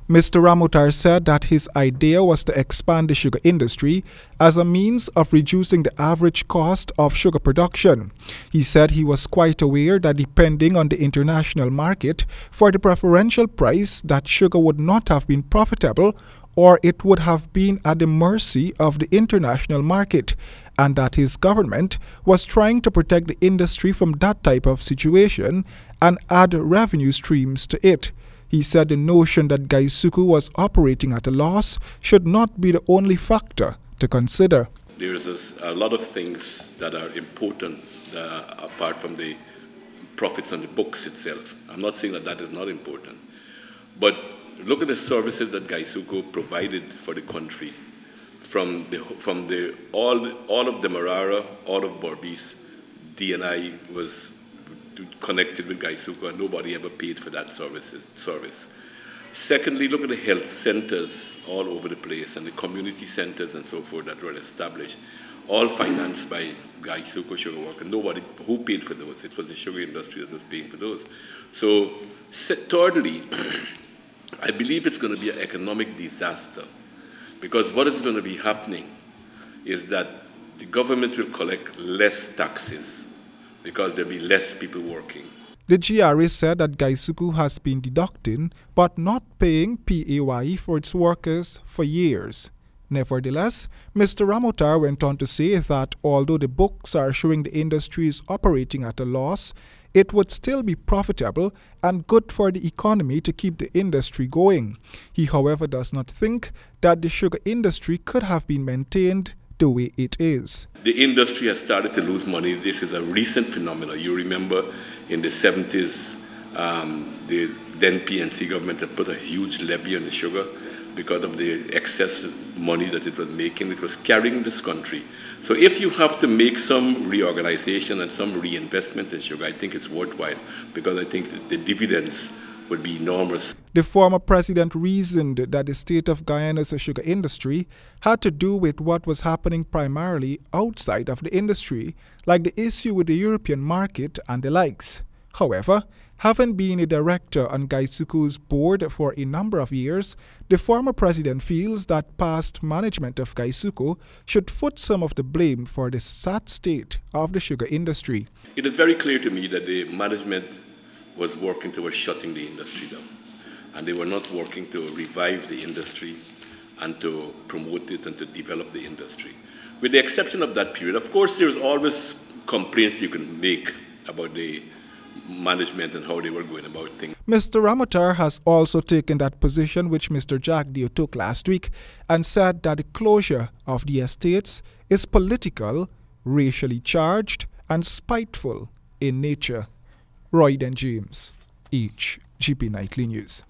Mr. Ramotar said that his idea was to expand the sugar industry as a means of reducing the average cost of sugar production. He said he was quite aware that depending on the international market for the preferential price, that sugar would not have been profitable, or it would have been at the mercy of the international market, and that his government was trying to protect the industry from that type of situation and add revenue streams to it. He said the notion that Guysuco was operating at a loss should not be the only factor to consider. There's a lot of things that are important apart from the profits on the books itself. I'm not saying that that is not important. But look at the services that Guysuco provided for the country. From all of Demerara, all of Berbice, D&I was connected with Guysuco, and nobody ever paid for that service. Secondly, look at the health centers all over the place and the community centers and so forth that were established, all financed by Guysuco Sugar Work, and nobody who paid for those. It was the sugar industry that was paying for those. So, thirdly, I believe it's going to be an economic disaster, because what is going to be happening is that the government will collect less taxes because there'll be less people working. The GRA said that Guysuco has been deducting but not paying PAYE for its workers for years. Nevertheless, Mr. Ramotar went on to say that although the books are showing the industry is operating at a loss, it would still be profitable and good for the economy to keep the industry going. He, however, does not think that the sugar industry could have been maintained the way it is. The industry has started to lose money. This is a recent phenomenon. You remember in the 70s, the then PNC government had put a huge levy on the sugar because of the excess money that it was making. It was carrying this country. So if you have to make some reorganization and some reinvestment in sugar, I think it's worthwhile, because I think that the dividends would be enormous. The former president reasoned that the state of Guyana's sugar industry had to do with what was happening primarily outside of the industry, like the issue with the European market and the likes. However, having been a director on Guysuco's board for a number of years, the former president feels that past management of Guysuco should foot some of the blame for the sad state of the sugar industry. It is very clear to me that the management was working towards shutting the industry down, and they were not working to revive the industry and to promote it and to develop the industry. With the exception of that period, of course, there's always complaints you can make about the management and how they were going about things. Mr. Ramotar has also taken that position which Mr. Jagdeo took last week and said that the closure of the estates is political, racially charged, and spiteful in nature. Roy and James, HGP Nightly News.